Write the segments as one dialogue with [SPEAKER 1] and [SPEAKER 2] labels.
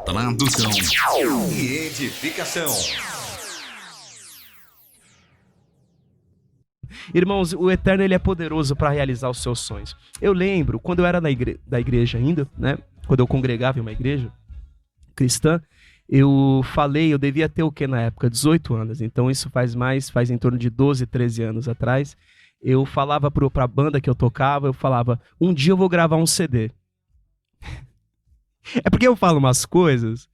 [SPEAKER 1] Tradução e edificação.
[SPEAKER 2] Irmãos, o Eterno, ele é poderoso para realizar os seus sonhos. Eu lembro, quando eu era da igreja ainda, né? Quando eu congregava em uma igreja cristã, eu devia ter o que na época? 18 anos. Então isso faz em torno de 12, 13 anos atrás. Eu falava para a banda que eu tocava, um dia eu vou gravar um CD. É porque eu falo umas coisas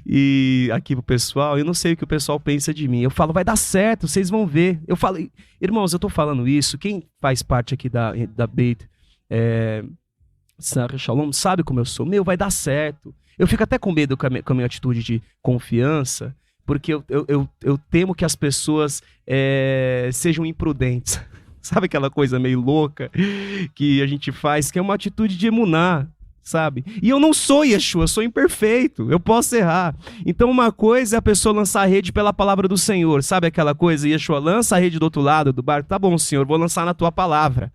[SPEAKER 2] e aqui pro pessoal, eu não sei o que o pessoal pensa de mim. Eu falo, vai dar certo, vocês vão ver. Eu falo, irmãos, eu tô falando isso, quem faz parte aqui da Beit Sarah Shalom sabe como eu sou. Vai dar certo. Eu fico até com medo com a minha atitude de confiança, porque eu temo que as pessoas sejam imprudentes. Sabe aquela coisa meio louca que a gente faz, que é uma atitude de emuná, sabe? E eu não sou Yeshua, eu sou imperfeito, eu posso errar. Então uma coisa é a pessoa lançar a rede pela palavra do Senhor, sabe aquela coisa? Yeshua, lança a rede do outro lado do barco, tá bom, Senhor, vou lançar na tua palavra.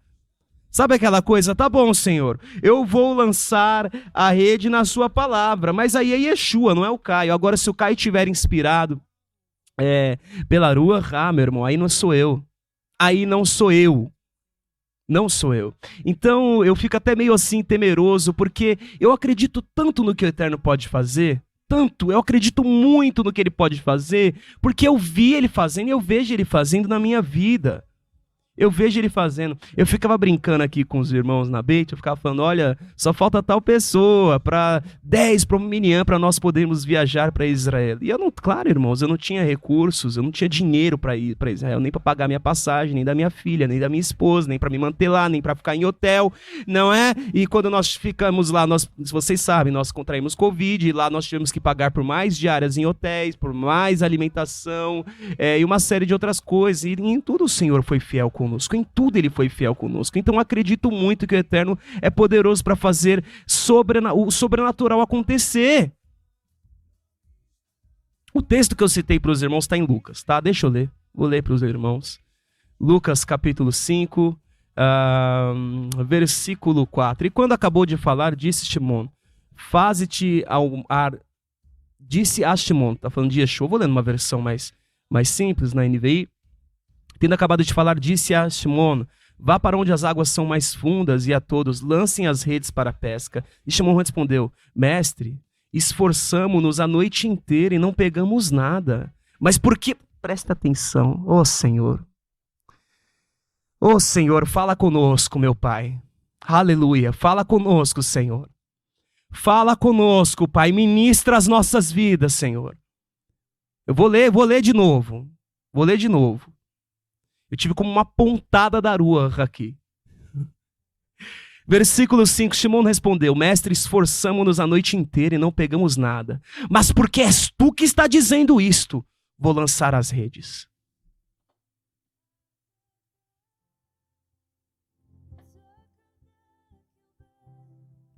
[SPEAKER 2] Sabe aquela coisa? Tá bom, Senhor, eu vou lançar a rede na sua palavra, mas aí é Yeshua, não é o Caio. Agora, se o Caio estiver inspirado pela rua, meu irmão, aí não sou eu. Aí não sou eu. Não sou eu. Então eu fico até meio assim temeroso, porque eu acredito tanto no que o Eterno pode fazer, tanto, eu acredito muito no que ele pode fazer, porque eu vi ele fazendo e eu vejo ele fazendo na minha vida. Eu vejo ele fazendo. Eu ficava brincando aqui com os irmãos na Beit, eu ficava falando, olha, só falta tal pessoa para 10 para o Minyan, para nós podermos viajar para Israel. E eu não, claro, irmãos, eu não tinha recursos, eu não tinha dinheiro para ir para Israel, nem para pagar minha passagem, nem da minha filha, nem da minha esposa, nem para me manter lá, nem para ficar em hotel, não é? E quando nós ficamos lá, vocês sabem, nós contraímos Covid, e lá nós tivemos que pagar por mais diárias em hotéis, por mais alimentação, e uma série de outras coisas. E em tudo o Senhor foi fiel conosco. Em tudo ele foi fiel conosco. Então acredito muito que o Eterno é poderoso para fazer o sobrenatural acontecer. O texto que eu citei para os irmãos está em Lucas, tá? Deixa eu ler. Vou ler para os irmãos. Lucas capítulo 5, versículo 4. E quando acabou de falar, disse Shimon, faze-te ao ar. Disse a Shimon, tá falando de Yeshua, vou ler numa versão mais simples na NVI. Tendo acabado de falar, disse a Shimon, vá para onde as águas são mais fundas e a todos lancem as redes para a pesca. E Shimon respondeu, mestre, esforçamo-nos a noite inteira e não pegamos nada. Mas por que... Presta atenção, ó Senhor, fala conosco, meu Pai. Aleluia, fala conosco, Senhor. Fala conosco, Pai, ministra as nossas vidas, Senhor. Eu vou ler de novo. Eu tive como uma pontada da rua aqui. Versículo 5, Shimon respondeu, mestre, esforçamo-nos a noite inteira e não pegamos nada. Mas porque és tu que está dizendo isto, vou lançar as redes.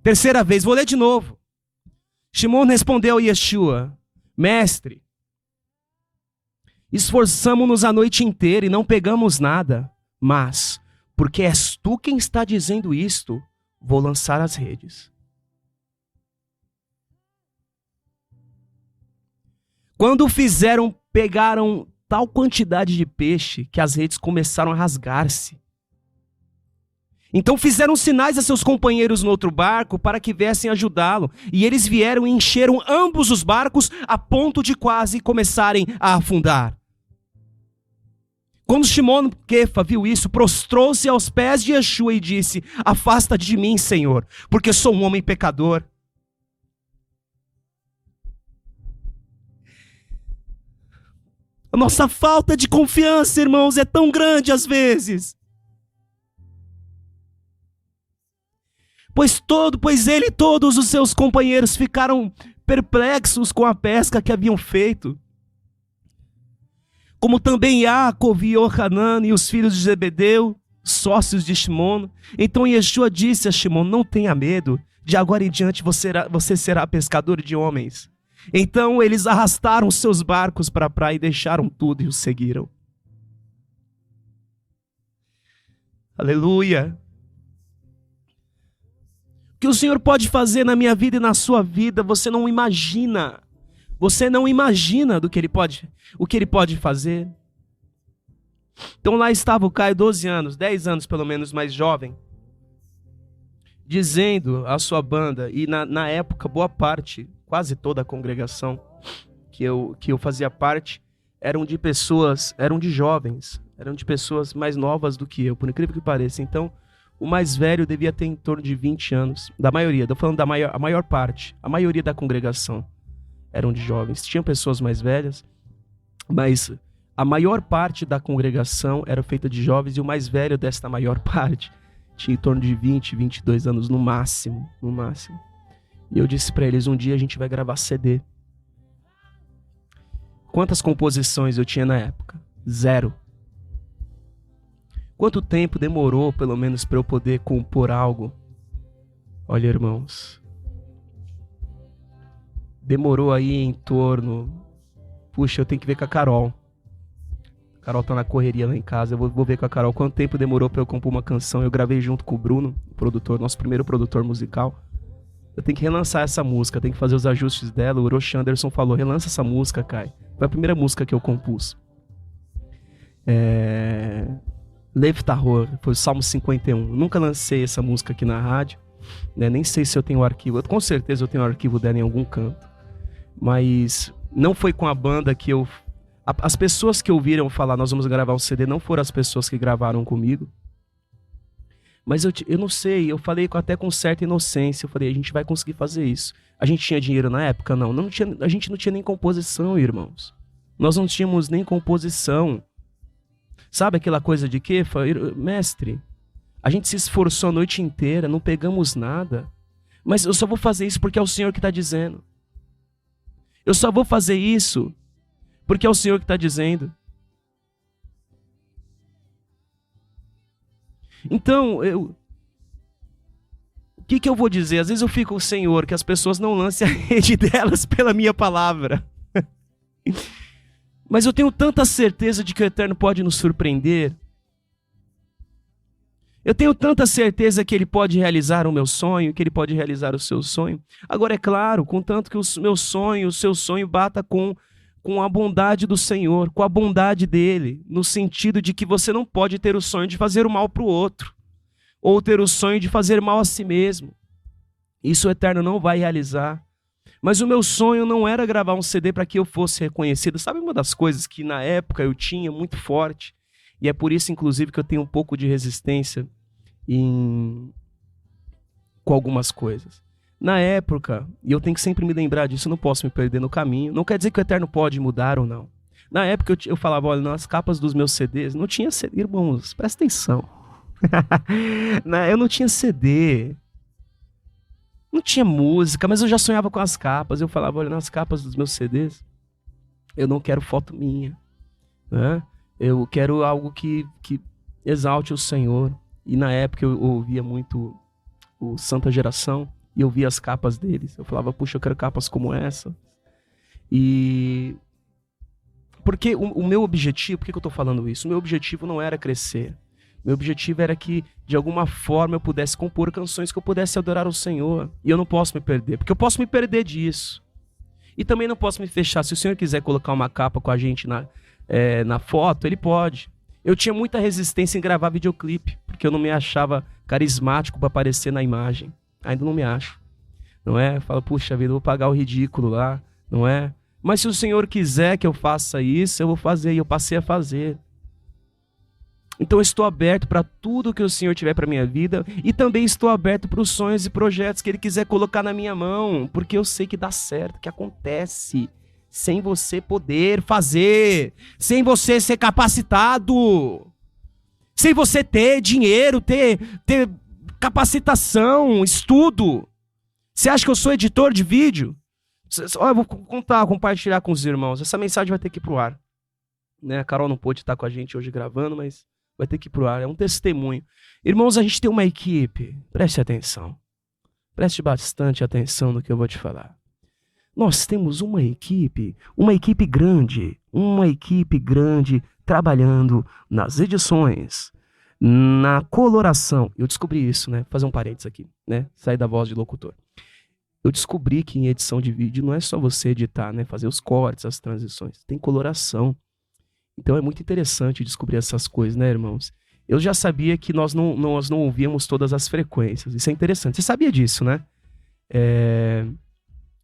[SPEAKER 2] Terceira vez, vou ler de novo. Shimon respondeu a Yeshua, mestre, esforçamo-nos a noite inteira e não pegamos nada, mas, porque és tu quem está dizendo isto, vou lançar as redes. Quando pegaram tal quantidade de peixe que as redes começaram a rasgar-se. Então fizeram sinais a seus companheiros no outro barco para que viessem ajudá-lo. E eles vieram e encheram ambos os barcos a ponto de quase começarem a afundar. Quando Shimon Kefa viu isso, prostrou-se aos pés de Yeshua e disse, afasta-te de mim, Senhor, porque sou um homem pecador. A nossa falta de confiança, irmãos, é tão grande às vezes. Pois ele e todos os seus companheiros ficaram perplexos com a pesca que haviam feito. Como também Yaakov e Yohanan e os filhos de Zebedeu, sócios de Shimon. Então Yeshua disse a Shimon, não tenha medo, de agora em diante você será pescador de homens. Então eles arrastaram seus barcos para a praia e deixaram tudo e o seguiram. Aleluia. que o Senhor pode fazer na minha vida e na sua vida, você não imagina. Você não imagina o que Ele pode fazer. Então lá estava o Caio, 12 anos, 10 anos pelo menos mais jovem, dizendo à sua banda, e na época boa parte, quase toda a congregação que eu fazia parte, eram de jovens, eram de pessoas mais novas do que eu, por incrível que pareça. Então, o mais velho devia ter em torno de 20 anos, da maioria, estou falando a maior parte, a maioria da congregação eram de jovens. Tinham pessoas mais velhas, mas a maior parte da congregação era feita de jovens, e o mais velho desta maior parte tinha em torno de 20, 22 anos no máximo, no máximo. E eu disse para eles, um dia a gente vai gravar CD. Quantas composições eu tinha na época? 0. Quanto tempo demorou, pelo menos, para eu poder compor algo? Olha, irmãos, demorou aí em torno... Puxa, eu tenho que ver com a Carol. A Carol tá na correria lá em casa, eu vou ver com a Carol quanto tempo demorou para eu compor uma canção. Eu gravei junto com o Bruno, o produtor, nosso primeiro produtor musical. Eu tenho que relançar essa música, tenho que fazer os ajustes dela. O Roche Anderson falou, relança essa música, Kai. Foi a primeira música que eu compus. Lev Tahor, foi o Salmo 51. Eu nunca lancei essa música aqui na rádio, né? Nem sei se eu tenho o arquivo. Com certeza eu tenho o arquivo dela em algum canto. Mas não foi com a banda que eu... As pessoas que ouviram falar, nós vamos gravar um CD, não foram as pessoas que gravaram comigo. Mas eu não sei, eu falei até com certa inocência, eu falei, a gente vai conseguir fazer isso. A gente tinha dinheiro na época? Não, a gente não tinha nem composição, irmãos. Nós não tínhamos nem composição. Sabe aquela coisa de quê? Mestre, a gente se esforçou a noite inteira, não pegamos nada. Mas eu só vou fazer isso porque é o Senhor que está dizendo. Eu só vou fazer isso porque é o Senhor que está dizendo. Então, o que eu vou dizer? Às vezes eu fico, Senhor, que as pessoas não lancem a rede delas pela minha palavra. Mas eu tenho tanta certeza de que o Eterno pode nos surpreender. Eu tenho tanta certeza que Ele pode realizar o meu sonho, que Ele pode realizar o seu sonho. Agora, é claro, contanto que o meu sonho, o seu sonho bata com a bondade do Senhor, com a bondade dEle, no sentido de que você não pode ter o sonho de fazer o mal para o outro, ou ter o sonho de fazer mal a si mesmo. Isso o Eterno não vai realizar. Mas o meu sonho não era gravar um CD para que eu fosse reconhecido. Sabe uma das coisas que na época eu tinha muito forte? E é por isso, inclusive, que eu tenho um pouco de resistência com algumas coisas. Na época, e eu tenho que sempre me lembrar disso, eu não posso me perder no caminho. Não quer dizer que o Eterno pode mudar ou não. Na época eu falava, olha, nas capas dos meus CDs, não tinha CD. Irmãos, presta atenção. Eu não tinha CD. Não tinha música, mas eu já sonhava com as capas. Eu falava, olha, nas capas dos meus CDs, eu não quero foto minha, né? Eu quero algo que exalte o Senhor. E na época eu ouvia muito o Santa Geração, e eu via as capas deles. Eu falava, puxa, eu quero capas como essa. E... Porque o meu objetivo, por que eu estou falando isso? O meu objetivo não era crescer. Meu objetivo era que, de alguma forma, eu pudesse compor canções que eu pudesse adorar o Senhor. E eu não posso me perder, porque eu posso me perder disso. E também não posso me fechar. Se o Senhor quiser colocar uma capa com a gente na foto, Ele pode. Eu tinha muita resistência em gravar videoclipe, porque eu não me achava carismático para aparecer na imagem. Ainda não me acho. Não é? Falo, puxa vida, eu vou pagar o ridículo lá. Não é? Mas se o Senhor quiser que eu faça isso, eu vou fazer. E eu passei a fazer. Então eu estou aberto para tudo que o Senhor tiver para a minha vida, e também estou aberto para os sonhos e projetos que Ele quiser colocar na minha mão, porque eu sei que dá certo, que acontece, sem você poder fazer, sem você ser capacitado, sem você ter dinheiro, ter capacitação, estudo. Você acha que eu sou editor de vídeo? Eu vou compartilhar com os irmãos, essa mensagem vai ter que ir para o ar. Né? A Carol não pôde estar com a gente hoje gravando, mas vai ter que ir pro ar, é um testemunho. Irmãos, a gente tem uma equipe, preste atenção. Preste bastante atenção no que eu vou te falar. Nós temos uma equipe grande trabalhando nas edições, Na coloração, eu descobri isso, né? Vou fazer um parênteses aqui, né? Sair da voz de locutor. Eu descobri que em edição de vídeo não é só você editar, né? Fazer os cortes, as transições. Tem coloração. Então é muito interessante descobrir essas coisas, né, irmãos? Eu já sabia que nós não ouvíamos todas as frequências. Isso é interessante. Você sabia disso, né?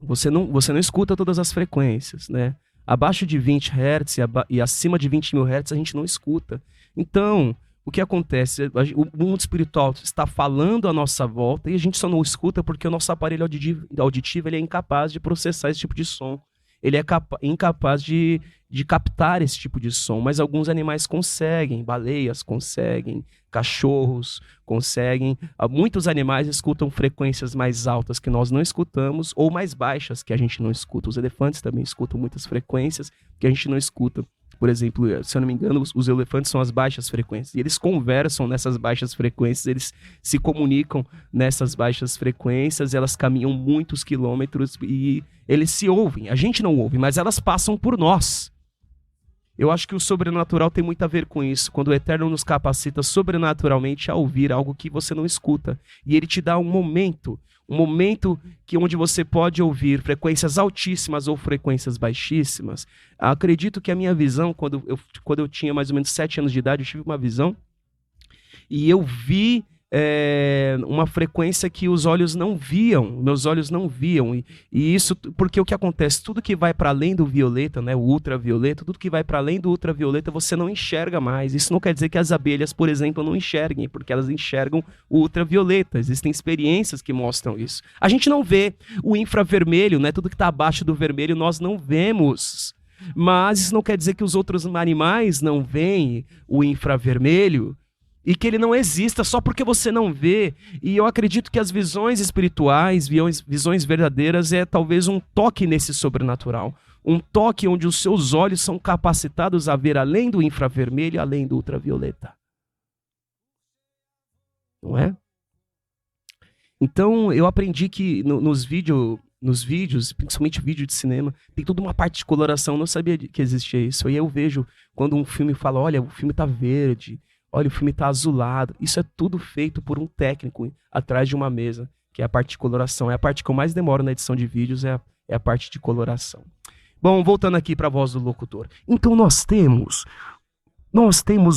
[SPEAKER 2] Você não escuta todas as frequências, né? Abaixo de 20 Hz e acima de 20 mil Hz a gente não escuta. Então, o que acontece? O mundo espiritual está falando à nossa volta e a gente só não escuta porque o nosso aparelho auditivo ele é incapaz de processar esse tipo de som. Ele é incapaz de captar esse tipo de som, mas alguns animais conseguem, baleias conseguem, cachorros conseguem. Muitos animais escutam frequências mais altas que nós não escutamos ou mais baixas que a gente não escuta. Os elefantes também escutam muitas frequências que a gente não escuta. Por exemplo, se eu não me engano, os elefantes são as baixas frequências. E eles conversam nessas baixas frequências, eles se comunicam nessas baixas frequências, elas caminham muitos quilômetros e eles se ouvem. A gente não ouve, mas elas passam por nós. Eu acho que o sobrenatural tem muito a ver com isso. Quando o Eterno nos capacita sobrenaturalmente a ouvir algo que você não escuta. E ele te dá um momento onde você pode ouvir frequências altíssimas ou frequências baixíssimas. Acredito que a minha visão, quando eu tinha mais ou menos 7 anos de idade, eu tive uma visão e eu vi uma frequência que os olhos não viam, meus olhos não viam, e isso porque o que acontece, tudo que vai para além do violeta, né, o ultravioleta, tudo que vai para além do ultravioleta você não enxerga mais. Isso não quer dizer que as abelhas, por exemplo, não enxerguem, porque elas enxergam o ultravioleta, existem experiências que mostram isso. A gente não vê o infravermelho, né, tudo que está abaixo do vermelho nós não vemos, mas isso não quer dizer que os outros animais não veem o infravermelho, e que ele não exista só porque você não vê. E eu acredito que as visões espirituais, visões verdadeiras, é talvez um toque nesse sobrenatural. Um toque onde os seus olhos são capacitados a ver além do infravermelho e além do ultravioleta. Não é? Então, eu aprendi que nos vídeos, principalmente vídeo de cinema, tem toda uma parte de coloração. Eu não sabia que existia isso. Aí eu vejo quando um filme fala, olha, o filme está verde, olha, o filme está azulado. Isso é tudo feito por um técnico atrás de uma mesa, que é a parte de coloração. É a parte que eu mais demoro na edição de vídeos, é a parte de coloração. Bom, voltando aqui para a voz do locutor. Então nós temos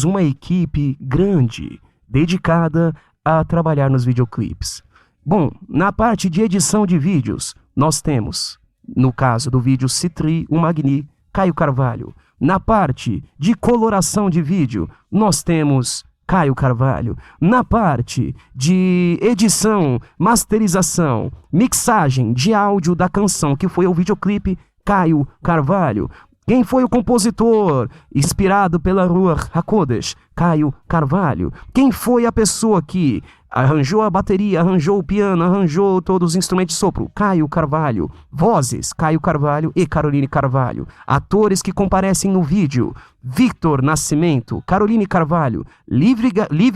[SPEAKER 2] uma equipe grande, dedicada a trabalhar nos videoclipes. Bom, na parte de edição de vídeos, nós temos, no caso do vídeo Citri, o Magni, Caio Carvalho. Na parte de coloração de vídeo, nós temos Caio Carvalho. Na parte de edição, masterização, mixagem de áudio da canção, que foi o videoclipe, Caio Carvalho. Quem foi o compositor inspirado pela Ruach HaKodesh? Caio Carvalho. Quem foi a pessoa que arranjou a bateria, arranjou o piano, arranjou todos os instrumentos de sopro? Caio Carvalho. Vozes, Caio Carvalho e Caroline Carvalho. Atores que comparecem no vídeo: Victor Nascimento, Caroline Carvalho, Liv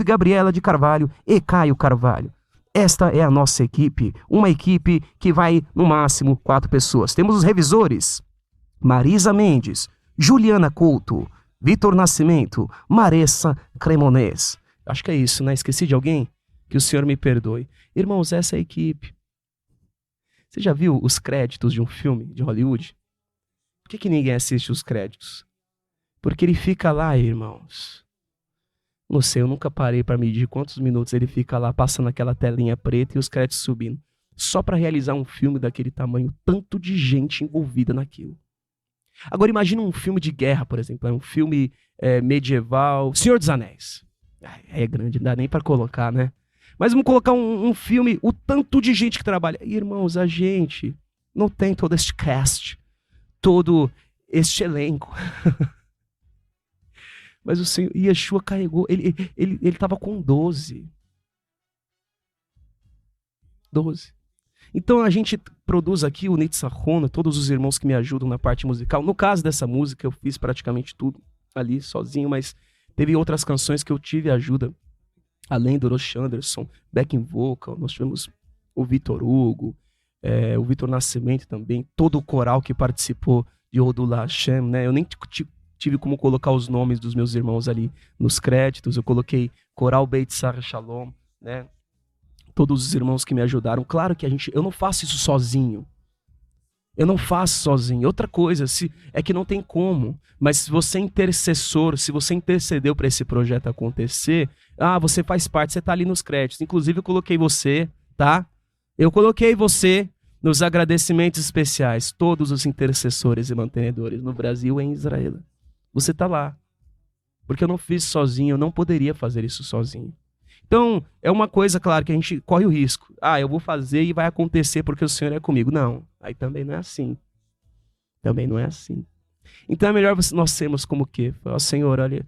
[SPEAKER 2] Gabriela de Carvalho e Caio Carvalho. Esta é a nossa equipe, uma equipe que vai no máximo 4 pessoas. Temos os revisores: Marisa Mendes, Juliana Couto, Vitor Nascimento, Maressa Cremonês. Acho que é isso, né? Esqueci de alguém? Que o Senhor me perdoe. Irmãos, essa é a equipe. Você já viu os créditos de um filme de Hollywood? Por que ninguém assiste os créditos? Porque ele fica lá, irmãos. Não sei, eu nunca parei para medir quantos minutos ele fica lá, passando aquela telinha preta e os créditos subindo. Só para realizar um filme daquele tamanho, tanto de gente envolvida naquilo. Agora imagina um filme de guerra, por exemplo, um filme medieval, Senhor dos Anéis. É grande, não dá nem para colocar, né? Mas vamos colocar um filme, o tanto de gente que trabalha. Irmãos, a gente não tem todo este cast, todo este elenco. Mas o Senhor, Yeshua carregou, ele estava com 12. Então a gente produz aqui o Nitzahona, todos os irmãos que me ajudam na parte musical. No caso dessa música, eu fiz praticamente tudo ali sozinho, mas teve outras canções que eu tive ajuda, além do Rosh Anderson, backing vocal. Nós tivemos o Vitor Hugo, o Vitor Nascimento também, todo o coral que participou de Odula Hashem, né? Eu nem tive como colocar os nomes dos meus irmãos ali nos créditos. Eu coloquei Coral Beit Sar Shalom, né? Todos os irmãos que me ajudaram. Claro que eu não faço isso sozinho. Eu não faço sozinho. Outra coisa é que não tem como. Mas se você é intercessor, se você intercedeu para esse projeto acontecer, você faz parte, você está ali nos créditos. Inclusive eu coloquei você, tá? Eu coloquei você nos agradecimentos especiais. Todos os intercessores e mantenedores no Brasil e em Israel. Você está lá. Porque eu não fiz sozinho, eu não poderia fazer isso sozinho. Então, é uma coisa, claro, que a gente corre o risco. Eu vou fazer e vai acontecer porque o Senhor é comigo. Não, aí também não é assim. Também não é assim. Então é melhor nós sermos como o quê? Senhor, olha,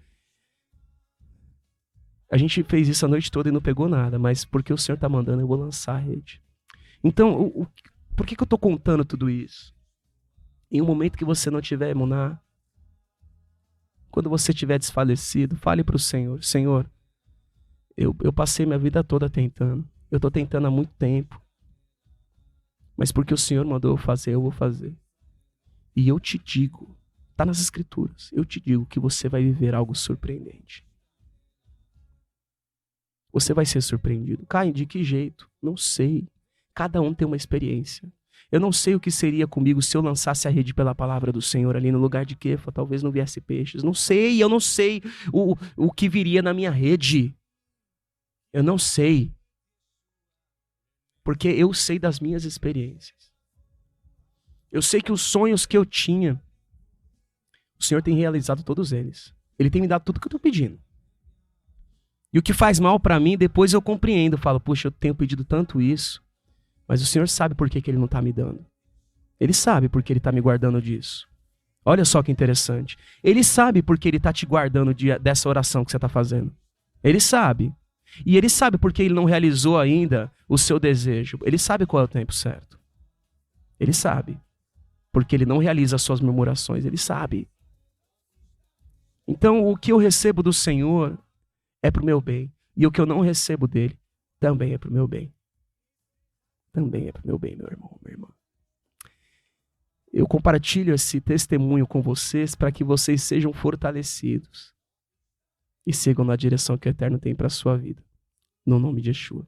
[SPEAKER 2] a gente fez isso a noite toda e não pegou nada, mas porque o Senhor está mandando, eu vou lançar a rede. Então, por que eu estou contando tudo isso? Em um momento que você não tiver emuná, quando você estiver desfalecido, fale para o Senhor, Senhor, eu passei minha vida toda tentando. Eu estou tentando há muito tempo. Mas porque o Senhor mandou eu fazer, eu vou fazer. E eu te digo, está nas Escrituras, eu te digo que você vai viver algo surpreendente. Você vai ser surpreendido. Caio, de que jeito? Não sei. Cada um tem uma experiência. Eu não sei o que seria comigo se eu lançasse a rede pela palavra do Senhor ali no lugar de Quefa. Talvez não viesse peixes. Não sei, eu não sei o que viria na minha rede. Eu não sei. Porque eu sei das minhas experiências. Eu sei que os sonhos que eu tinha, o Senhor tem realizado todos eles. Ele tem me dado tudo que eu estou pedindo. E o que faz mal para mim, depois eu compreendo. Falo, puxa, eu tenho pedido tanto isso, mas o Senhor sabe por que Ele não está me dando. Ele sabe por que Ele está me guardando disso. Olha só que interessante. Ele sabe por que Ele está te guardando dessa oração que você está fazendo. Ele sabe. E Ele sabe por que Ele não realizou ainda o seu desejo. Ele sabe qual é o tempo certo. Ele sabe. Porque Ele não realiza as suas murmurações. Ele sabe. Então, o que eu recebo do Senhor é para o meu bem. E o que eu não recebo dele também é para o meu bem. Também é para o meu bem, meu irmão, minha irmã. Eu compartilho esse testemunho com vocês para que vocês sejam fortalecidos e sigam na direção que o Eterno tem para a sua vida. No nome de Yeshua.